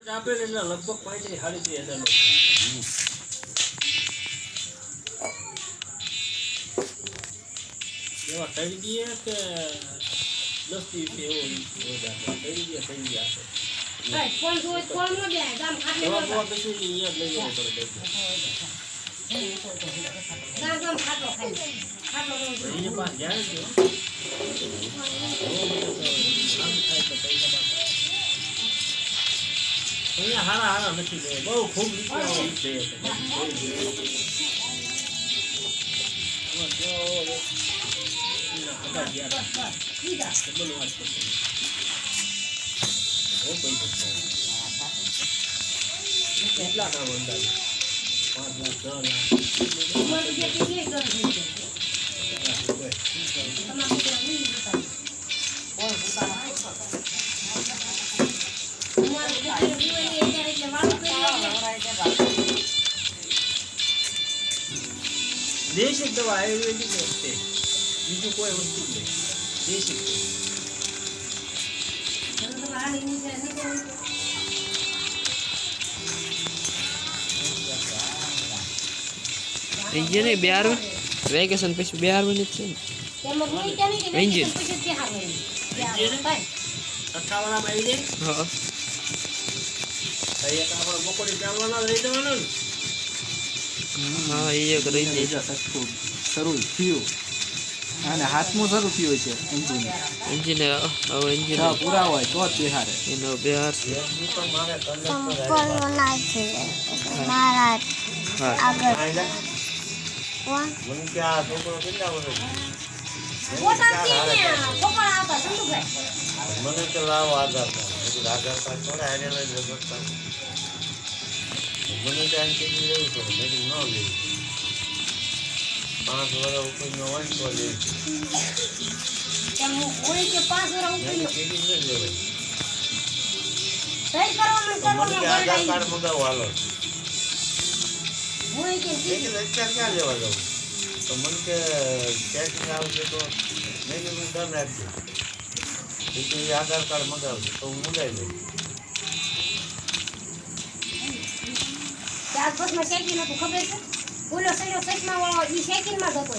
આપે એટલે લગભગ 35,000 એવા થઈ ગઈ કે 10 દિવસે એવો થઈ ગયા કોણ જોઈ કોણ નો દે ગામ ખાટલે નો કશું નહીં યાદ લઈ જવો પડે ગામ ખાટલો એને પાસ જાય છે અહીંયા હારા નથી ગયો બહુ ખૂબ રૂપિયા છે કેટલા કામ અંદાજે 5 લાખ 10 લાખ દેશી દવા આયુર્વેદિક છે બીજું કોઈ વસ્તુ નહીં દેશી इंजन है बिहार में वेकेशन पे बिहार में नहीं इंजन अच्छा वाला भाई दे हां ये का पर बकोड़ी चावला રહી જવાનું હા એ કરી દે શરૂ થયું અને હાથમાં શરૂ થયું છે इंजन હવે इंजन પૂરા હોય તો જ બિહાર એનો બિહાર છે મારા આગળ મને કે આ છોકરો કેટલા વર્ષ મને તો લાવો આધાર કાર્ડ થોડા હેડે લઈ જતા મને ત્યાં કેટલી લેવું પડે મેં ન લેવું 5 વર્ષ ઉપરનો હોય તો લેવું આધાર કાર્ડ મંગાવો હાલો ક્યાં લેવા જાઉં તો મને કે ચેકિંગ આવશે તો મેં કીધું ડન રાખજો એ આધાર કાર્ડ મંગાવજો તો હું મંગાવી લઈશ ખબર છે ઓલો સૈડો સચમાં વાળો ઈ સેકન્ડ માં જતો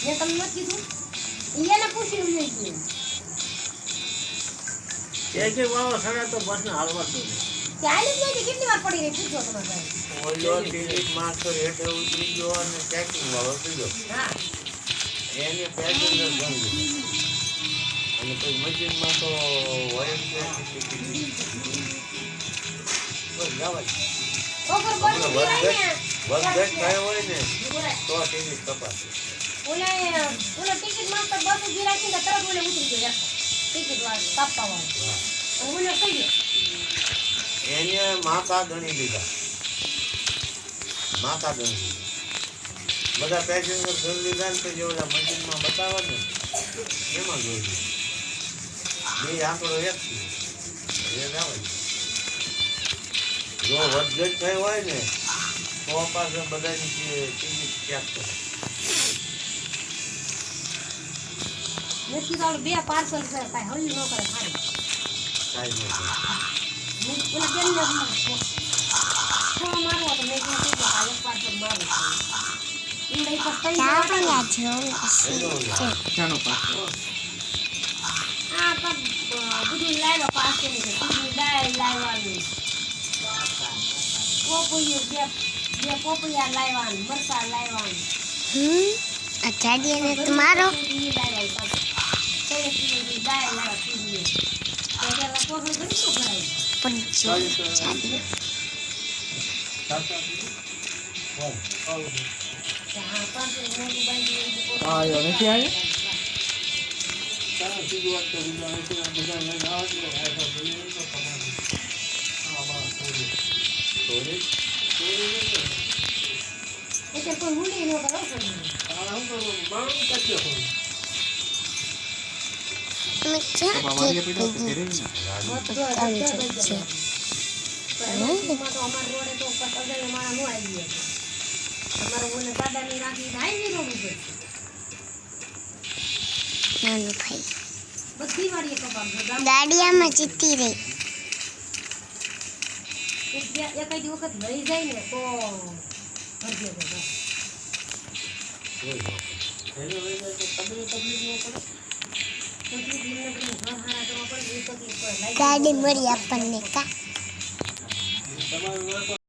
મેં તમને નથી કીધું એને પૂછીને લઈ ગયો ચેકિંગ વાળો સડા તો બસ ને હાલવા તો ચાલી જાય કેટલી વાર પડી રહી પૂછો તમારે ઓલો ટિકિટ માસ્ટર હેઠે ઉતરી ગયો અને ચેકિંગ વાળો સીધો હા એને પેસેન્જર ગણી અને પછી મશીનમાં તો હોય જ છે બસ જવા ઓફર બંધ થઈ ને વધઘટ થયો હોય ને તો ટિકિટ કપાશે ઓલો ટિકિટ માસ્ટર બસ ઉભી રાખીને તરત ઓલે ઉતરી ગયો ટિકિટ વાળો કાપવા વાળો ઓલો કઈ ગયો એને માથા ગણી લીધા બધા પેસેન્જર ગણી લીધા ને પછી ઓલા મશીનમાં બતાવે ને એમાં જોઈ બે આંકડો એક એ આવે જો વધઘટ થઈ હોય ને તો પાછળ બધાની ટિકિટ ચેક કરે નથી તો બે પાર્સલ છે કાઈ હળી ન કરે ખાલી કાઈ ન કરે ઓલા બેન ને મારવા તો મેં કીધું કે આ એક પાર્સલ મારું ઈંડા પર તઈ ચાનો પાસ આ તો બધું લાવ્યો પાર્સલ ને તીની દાળ લાવવાની બે પોપૈયા લાવવાનું મરચા લાવવાનું આ ગાડીને તમારો નથી આવ્યો એટલે કોઈ મૂડી ન કરો તમે ક્યાં વાવાઝોડા પીડો તો ઘરે ને અમારા રોડે તો પતંગ મારા નો આવી ગયો અમારે ઓને દાદાની રાખી આવી રોડ ઉપર નાનું ભાઈ બધી વાડીએ કપામ દાડિયામાં જીતી રહી એકાદી વખત લઈ જાય ને તો ભરજે તો બસ. કોઈ ન એને લઈ જાય તો તકલીફ ન પડે. તકલીફ ઈ નથી, ઘર હારા કરવા પડે એ તકલીફ પડે. ગાડી મળી આપણને કા તમારું